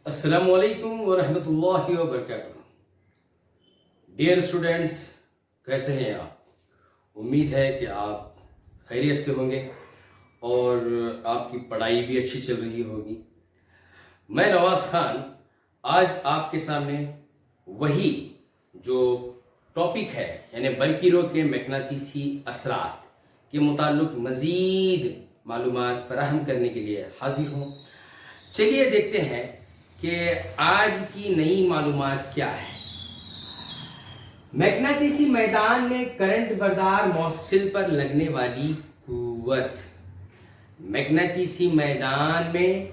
अस्सलामुअलैकुम वरहमतुल्लाहि वबरकातुहू। Dear students, कैसे हैं आप? उम्मीद है कि आप खैरियत से होंगे और आपकी पढ़ाई भी अच्छी चल रही होगी। मैं नवाज़ खान आज आपके सामने वही जो टॉपिक है यानी बरकीरों के मकनातीसी असरात के मुताल्लिक मज़ीद मालूमात फराहम करने के लिए हाजिर हूँ। चलिए देखते हैं कि आज की नई मालूमात क्या है। मैग्नेटिसी मैदान में करंट बरदार मौसिल पर लगने वाली कुव्वत। मैग्नेटिसी मैदान में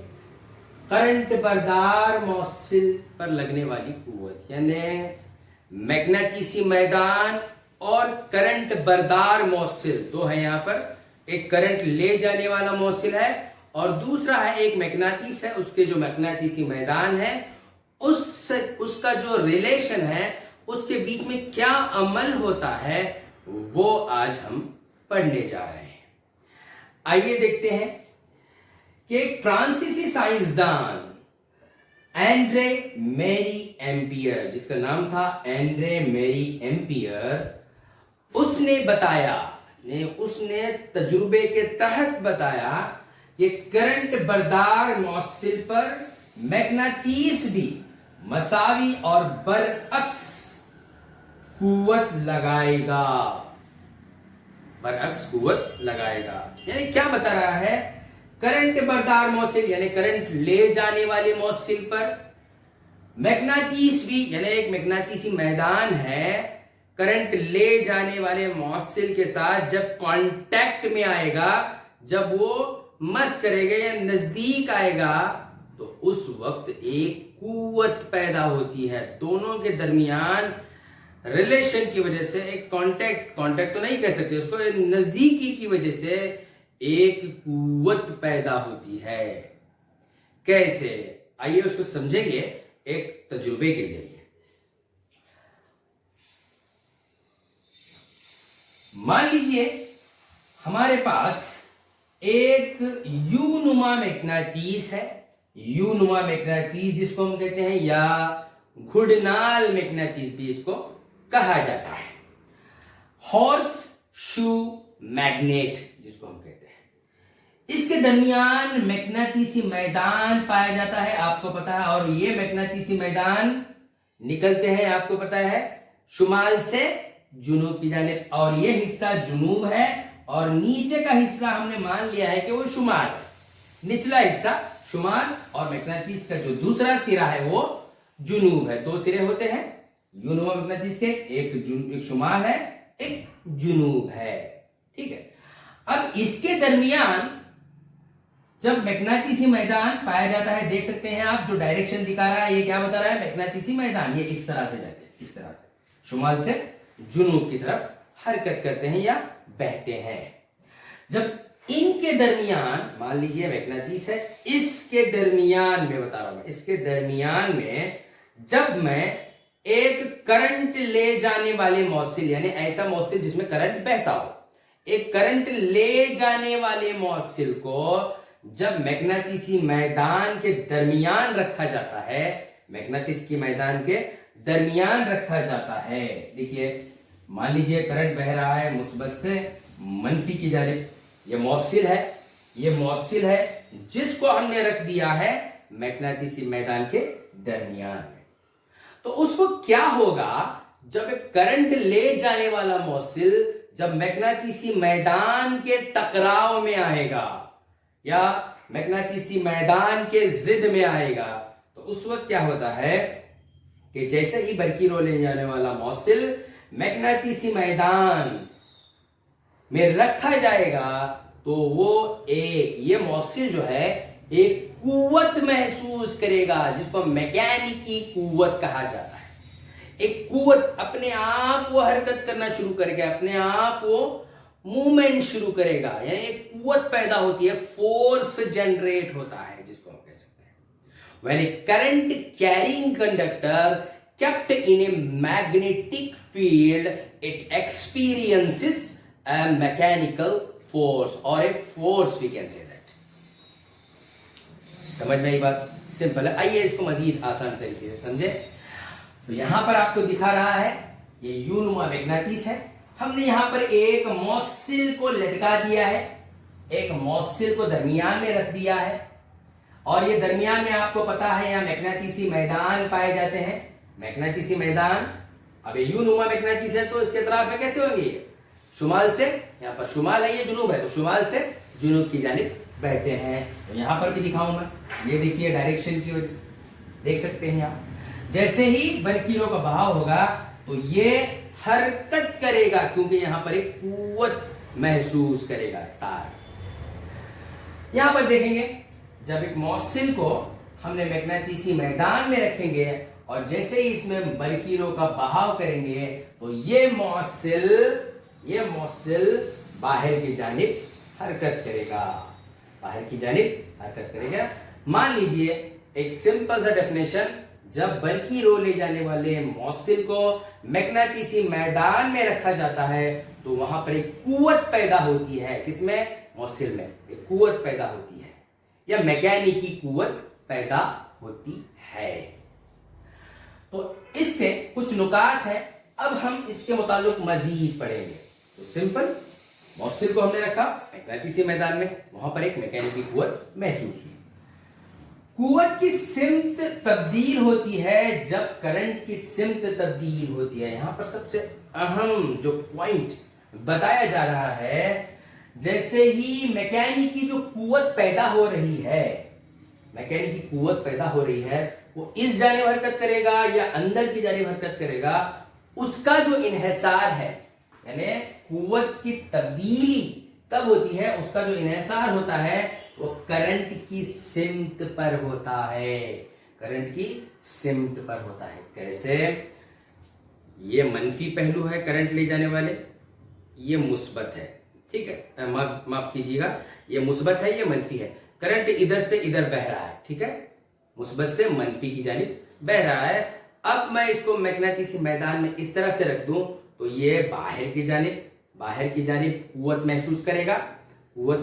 करंट बरदार मौसिल पर लगने वाली कुव्वत यानी मैग्नेटिसी मैदान और करंट बरदार मौसिल दो है। यहाँ पर एक करंट ले जाने वाला मौसिल है और दूसरा है एक मैग्नेटिस है। उसके जो मैग्नेटिसी मैदान है उसका जो रिलेशन है, उसके बीच में क्या अमल होता है, वो आज हम पढ़ने जा रहे हैं। आइए देखते हैं कि एक फ्रांसीसी साइंसदान एंड्रे मेरी एम्पियर, जिसका नाम था एंड्रे मेरी एम्पियर, उसने बताया उसने तजुर्बे के तहत बताया कि करंट बरदार मौसिल पर मैग्नेटिस भी मसावी और बरअक्स कुव्वत लगाएगा। यानी क्या बता रहा है? करंट बरदार मौसिल यानी करंट ले जाने वाले मौसिल पर मैग्नेटिस भी यानी एक मैग्नेटिसी मैदान है, करंट ले जाने वाले मौसिल के साथ जब कांटेक्ट में आएगा, जब वो मस करेगा या नजदीक आएगा, तो उस वक्त एक कुव्वत पैदा होती है। दोनों के दरमियान रिलेशन की वजह से एक कांटेक्ट तो नहीं कह सकते उसको, नजदीकी की वजह से एक कुव्वत पैदा होती है। कैसे? आइए उसको समझेंगे एक तजुर्बे के जरिए। मान लीजिए हमारे पास एक यूनुमा मैग्नेटिस है। यूनुमा मैग्नेटिस जिसको हम कहते हैं, या घुड़नाल मैग्नेटिस भी इसको कहा जाता है। हॉर्स शू मैग्नेट जिसको हम कहते हैं। इसके दरमियान मैग्नेटिसी मैदान पाया जाता है, आपको पता है। और ये मैग्नेटिसी मैदान निकलते हैं, आपको पता है, शुमाल से जुनूब की जानिब, और ये हिस्सा जुनूब है और नीचे का हिस्सा हमने मान लिया है कि वो शुमाल है। निचला हिस्सा शुमाल और मैग्नेटिस का जो दूसरा सिरा है वो जुनूब है। दो सिरे होते हैं यूनुमा मैग्नेटिस के, एक शुमाल है, एक जुनूब है। ठीक है। अब इसके दरमियान जब मैग्नेटिसी मैदान पाया जाता है, देख सकते हैं आप जो डायरेक्शन दिखा रहा है, ये क्या बता रहा है? मैग्नेटिसी मैदान ये इस तरह से जाते हैं, इस तरह से शुमाल से जुनूब की तरफ हरकत करते हैं या बहते हैं। जब इनके दरमियान मान लीजिए मैग्नेटिस है, इसके दरमियान में बता रहा हूं, इसके दरमियान में जब मैं एक करंट ले जाने वाले मौसिल यानी ऐसा मौसिल जिसमें करंट बहता हो, एक करंट ले जाने वाले मौसिल को जब मैग्नेटिसी मैदान के दरमियान रखा जाता है, मैग्नेटिस की मैदान के दरमियान रखा जाता है। देखिए मान लीजिए करंट बह रहा है मुस्बत से मनफी की जानिब, ये मौसिल है जिसको हमने रख दिया है मैग्नेटिसी मैदान के दरमियान में। तो उसको क्या होगा जब एक करंट ले जाने वाला मौसिल जब मैग्नेटिसी मैदान के टकराव में आएगा या मैग्नेटिसी मैदान के जिद में आएगा, तो उस वक्त क्या होता है कि जैसे ही बरकीरों ले जाने वाला मौसिल मैग्नेटिसी मैदान में रखा जाएगा, तो वो ये मौसिल जो है एक कुव्वत महसूस करेगा, जिसको मैकेनिकी कुव्वत कहा जाता है। एक कुव्वत अपने आप वो हरकत करना शुरू करेगा, अपने आप वो मूवमेंट शुरू करेगा, यानी एक कुव्वत पैदा होती है, फोर्स जनरेट होता है, जिसको हम कह सकते हैं। When A current carrying conductor kept in a magnetic field, it experiences a mechanical force or a force, we can say that. समझ में आई बात? सिंपल है। आइए इसको मजीद आसान तरीके से समझे। तो यहां पर आपको दिखा रहा है ये यूनुमा मैग्नेटिस है। हमने यहां पर एक मौसिल को लटका दिया है, एक मौसिल को दरमियान में रख दिया है, और ये दरमियान में आपको पता है यहाँ मैग्नेटिसी मैदान पाए जाते हैं। मैग्नेटिसी मैदान, अब ये यूनुमा मैग्नेटिस है तो इसके तरफ में कैसे होंगे? शुमाल से, यहाँ पर शुमाल है, ये जुनूब है, तो शुमाल से जुनूब की जानिब बहते हैं। तो यहां पर भी दिखाऊं मैं, ये देखिए डायरेक्शन की देख सकते हैं आप। जैसे ही बरकीरों का बहाव होगा तो ये हरकत करेगा, क्योंकि यहां पर एक कुव्वत महसूस करेगा तार। यहां पर देखेंगे जब एक मौसिल को हमने मैग्नेटिसी मैदान में रखेंगे और जैसे ही इसमें बरकीरों का बहाव करेंगे तो ये मौसिल बाहर की जानिब हरकत करेगा, बाहर की जानिब हरकत करेगा। मान लीजिए एक सिंपल सा डेफिनेशन, जब बरकी रो ले जाने वाले मौसिल को मैग्नेटिसी मैदान में रखा जाता है तो वहां पर एक कुव्वत पैदा होती है। किसमें? मौसिल में एक कुव्वत पैदा होती है, या मैकेनिकी कुव्वत पैदा होती है। तो इसके कुछ नुकात हैं, अब हम इसके मुताबिक मजीद पढ़ेंगे। तो सिंपल, मौसिल को हमने रखा मैग्नेटिसी मैदान में, वहां पर एक मैकेनिकी कुव्वत महसूस हुई। कुव्वत की सिमत तब्दील होती है जब करंट की सिमत तब्दील होती है। यहां पर सबसे अहम जो पॉइंट बताया जा रहा है, जैसे ही मैकेनिकी जो कुव्वत पैदा हो रही है, मैकेनिकी कुव्वत पैदा हो रही है, वो इस जानिब हरकत करेगा या अंदर की जानिब हरकत करेगा, उसका जो इन्हिसार है, यानी कुव्वत की तब्दीली कब होती है, उसका जो इन्हिसार होता है वो करंट की सिमत पर होता है। करंट की सिमत पर होता है। कैसे? ये मनफी पहलू है करंट ले जाने वाले, ये मुस्बत है, ठीक है, माफ कीजिएगा, ये मुस्बत है, ये मनफी है। करंट इधर से इधर बह रहा है, ठीक है, मुस्बत से मनफी की जानिब बह रहा है। अब मैं इसको मैग्नेटिसी मैदान में इस तरह से रख दूं तो ये बाहर की जानिब कुव्वत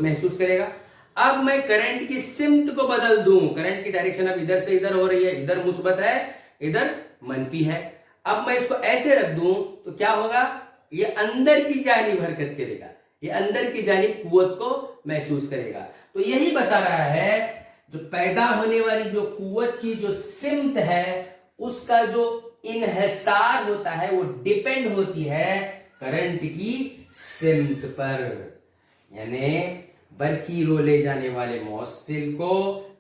महसूस करेगा। अब मैं करंट की सिमत को बदल दूं, करंट की डायरेक्शन अब इधर से इधर हो रही है, इधर मुस्बत है, इधर मनफी है। अब मैं इसको ऐसे रख दूं तो क्या होगा? ये अंदर की जानिब हरकत करेगा, ये अंदर की जानिब कुव्वत को महसूस करेगा। तो यही बता रहा है जो पैदा होने वाली जो कुव्वत की जो सिमत है, उसका जो इन्हिसार होता है वो डिपेंड होती है करंट की सिमत पर। यानी बरकीरों ले जाने वाले मौसिल को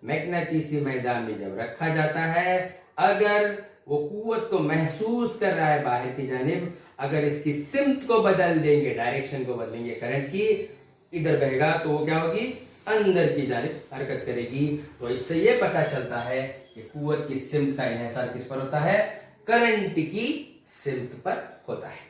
मैग्नेटिसी मैदान में जब रखा जाता है, अगर वो कुव्वत को महसूस कर रहा है बाहर की जानिब, अगर इसकी सिमत को बदल देंगे, डायरेक्शन को बदलेंगे, करंट की इधर बहेगा तो वो क्या होगी? अंदर की जानिब हरकत करेगी। तो इससे ये पता चलता है कि कुव्वत की सिमत का इन्हिसार किस पर होता है? करंट की सिमत पर होता है।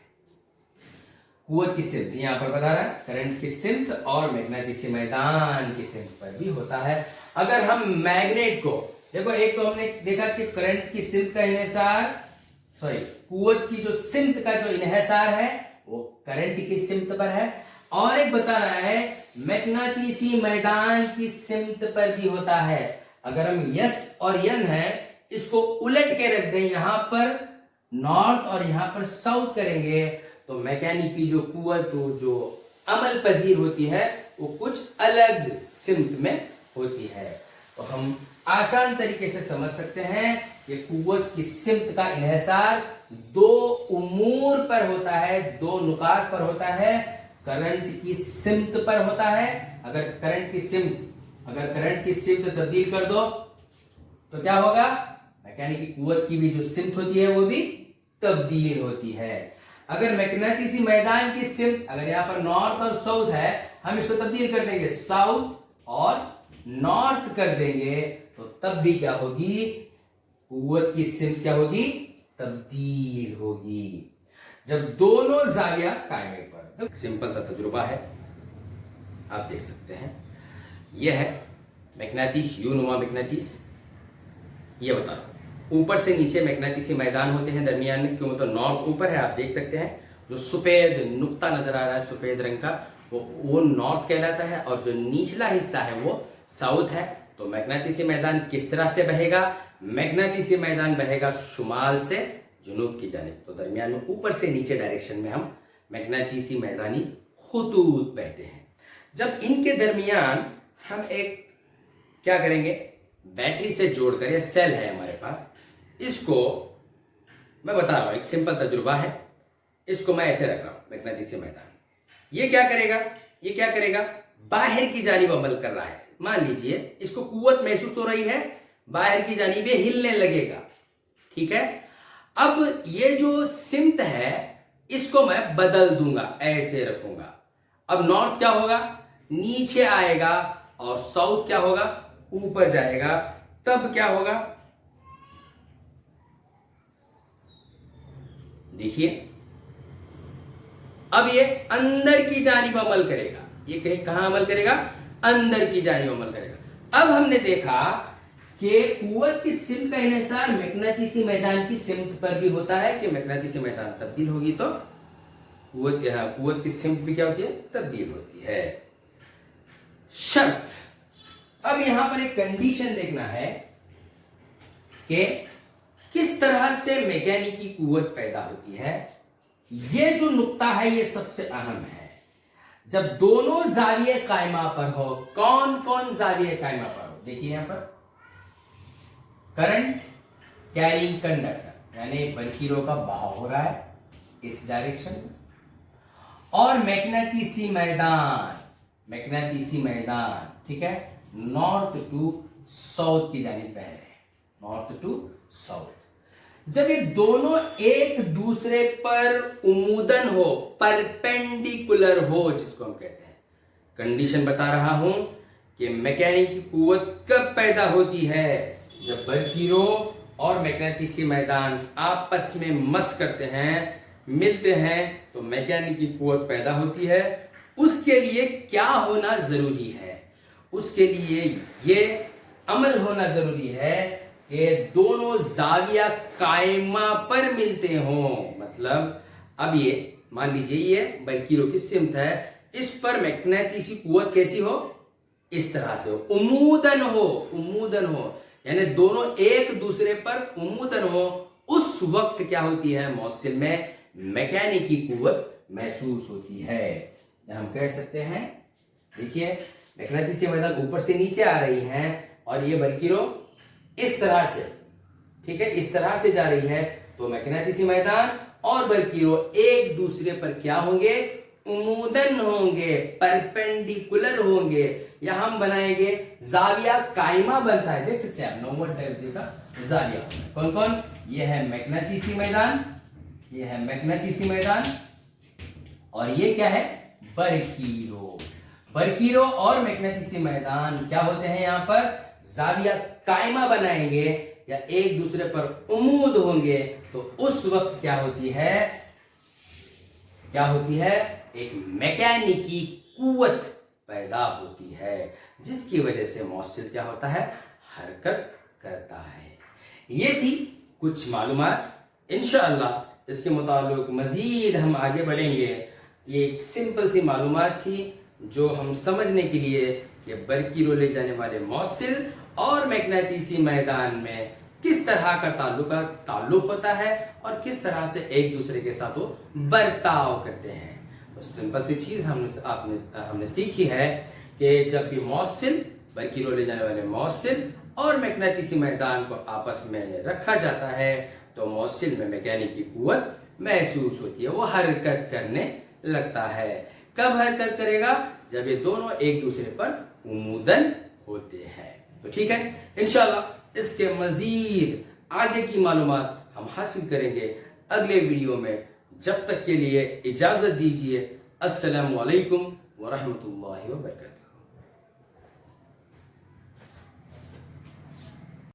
कुव्वत की सिमत यहां पर बता रहा है, करंट की सिमत और मैग्नेटिसी मैदान की सिमत पर भी होता है। अगर हम मैग्नेट को देखो, एक तो हमने देखा कि करंट की सिमत का इन्हिसार, कुव्वत की जो सिमत का जो इन्हिसार है वो करंट की सिमत पर है, और एक बता रहा है मैग्नेटिसी मैदान की सिमत पर भी होता है। अगर हम यस और यन है इसको उलट के रख दें, यहां पर नॉर्थ और यहां पर साउथ करेंगे, तो मैकेनिकी जो कुव्वत जो अमल पजीर होती है वो कुछ अलग सिमत में होती है। तो हम आसान तरीके से समझ सकते हैं कि कुव्वत की सिमत का इन्हिसार दो उमूर पर होता है, दो नुकात पर होता है। करंट की सिमत पर होता है। अगर करंट की सिमत तब्दील कर दो तो क्या होगा? मैकेनिकी कुव्वत की भी जो सिमत होती है वो भी तब्दील होती है। अगर मैग्नेटिसी मैदान की सिमत, अगर यहां पर नॉर्थ और साउथ है, हम इसको तब्दील कर देंगे, साउथ और नॉर्थ कर देंगे, तो तब भी क्या होगी? कुव्वत की सिमत क्या होगी? तब्दील होगी। जब दोनों जाविया कायम पर। तो सिंपल सा तजुर्बा है, आप देख सकते हैं, यह है मैग्नेटिस, यूनुमा मैग्नेटिस। ये बता रहा हूं, ऊपर से नीचे मैग्नेटिसी मैदान होते हैं, दरमियान में क्यों? तो नॉर्थ ऊपर है, आप देख सकते हैं, जो सफेद नुक्ता नजर आ रहा है सफेद रंग का, वो नॉर्थ कहलाता है, और जो निचला हिस्सा है वो साउथ है। तो मैग्नेटिसी मैदान किस तरह से बहेगा? मैग्नेटिसी मैदान बहेगा शुमाल से जुनूब की जानिब। तो दरमियान में ऊपर से नीचे डायरेक्शन में हम मैग्नेटिसी मैदानी खुतूत बहते हैं। जब इनके दरमियान हम एक क्या करेंगे, बैटरी से जोड़कर, या सेल है हमारे पास, इसको मैं बता रहा हूं, एक सिंपल तजुर्बा है। इसको मैं ऐसे रख रहा हूं, मैग्नेटिसी मैदान ये क्या करेगा, ये क्या करेगा, बाहर की जानिब अमल कर रहा है। मान लीजिए इसको कुव्वत महसूस हो रही है, बाहर की जानिब ये हिलने लगेगा, ठीक है। अब ये जो सिमत है इसको मैं बदल दूंगा, ऐसे रखूंगा। अब नॉर्थ क्या होगा, नीचे आएगा, और साउथ क्या होगा, ऊपर जाएगा। तब क्या होगा, देखिए अब ये अंदर की जानिब अमल करेगा। ये कहीं कहां अमल करेगा, अंदर की जानिब अमल करेगा। अब हमने देखा कि कुव्वत की सिमत का इन्हिसार मैग्नेटिसी मैदान की सिमत पर भी होता है कि मैग्नेटिसी मैदान तब्दील होगी तो कुव्वत की सिमत भी क्या होती है, तब्दील होती है। शर्त, अब यहां पर एक कंडीशन देखना है कि किस तरह से मैकेनिकी कुव्वत पैदा होती है। ये जो नुक्ता है ये सबसे अहम है। जब दोनों जाविये कायमा पर हो, कौन कौन जाविये कायमा पर हो, देखिए यहां पर करंट कैरिंग कंडक्टर, यानी बरकीरों का बहाव हो रहा है इस डायरेक्शन में, और मैग्नेटिसी मैदान, ठीक है, नॉर्थ टू साउथ की जानिब बह रहे हैं, नॉर्थ टू साउथ। जब ये दोनों एक दूसरे पर उमूदन हो, परपेंडिकुलर हो, जिसको हम कहते हैं, कंडीशन बता रहा हूं कि मैकेनिकी कुव्वत कब पैदा होती है, जब बरकीरों और मैग्नेटिसी मैदान आपस में मस करते हैं, मिलते हैं, तो मैकेनिकी कुव्वत पैदा होती है। उसके लिए क्या होना जरूरी है, उसके लिए ये अमल होना जरूरी है कि दोनों जाविया कायमा पर मिलते हों। मतलब अब ये मान लीजिए ये बरकीरों की सिमत है, इस पर मैग्नेटिसी कुव्वत कैसी हो, इस तरह से हो, उमूदन हो, यानी दोनों एक दूसरे पर उमूदन हो। उस वक्त क्या होती है, मौसिल में मैकेनिकी कुव्वत महसूस होती है। हम कह सकते हैं, देखिए मैग्नेटिसी मैदान ऊपर से नीचे आ रही हैं और ये बरकीरों इस तरह से, ठीक है, इस तरह से जा रही है, तो मैग्नेटिसी मैदान और बरकीरों एक दूसरे पर क्या होंगे, उमूदन होंगे, परपेंडिकुलर होंगे, या हम बनाएंगे जाविया कायमा बनता है। देख सकते हैं आप नॉर्मल टाइप का जाविया, कौन कौन, ये है मैग्नेटिसी मैदान, ये है मैग्नेटिसी मैदान, और ये क्या है, बरकीरों और मैग्नेटिसी मैदान क्या होते हैं, यहां पर जाविया कायमा बनाएंगे या एक दूसरे पर उमूद होंगे। तो उस वक्त क्या होती है, एक मैकेनिकी कुव्वत पैदा होती है, जिसकी वजह से मौसिल क्या होता है, हरकत करता है। ये थी कुछ मालूमात। इंशाअल्लाह इसके मुताबिक मजीद हम आगे बढ़ेंगे। ये एक सिंपल सी मालूमात थी जो हम समझने के लिए कि बरकीरों ले जाने वाले मौसिल और मैग्नेटिसी मैदान में किस तरह का ताल्लुक होता है और किस तरह से एक दूसरे के साथ वो बर्ताव करते हैं। तो सिंपल सी चीज हमने सीखी है कि जब भी मौसिल, बरकीरों ले जाने वाले मौसिल और मैग्नेटिसी मैदान को आपस में रखा जाता है तो मौसिल में मैकेनिकी कुव्वत महसूस होती है, वो हरकत करने लगता है। कब हरकत करेगा, जब ये दोनों एक दूसरे पर उमूदन होते हैं। तो ठीक है, इंशाल्लाह इसके मजीद आगे की मालूमात हम हासिल करेंगे अगले वीडियो में। जब तक के लिए इजाजत दीजिए। अस्सलामु अलैकुम व रहमतुल्लाहि व बरकातहू।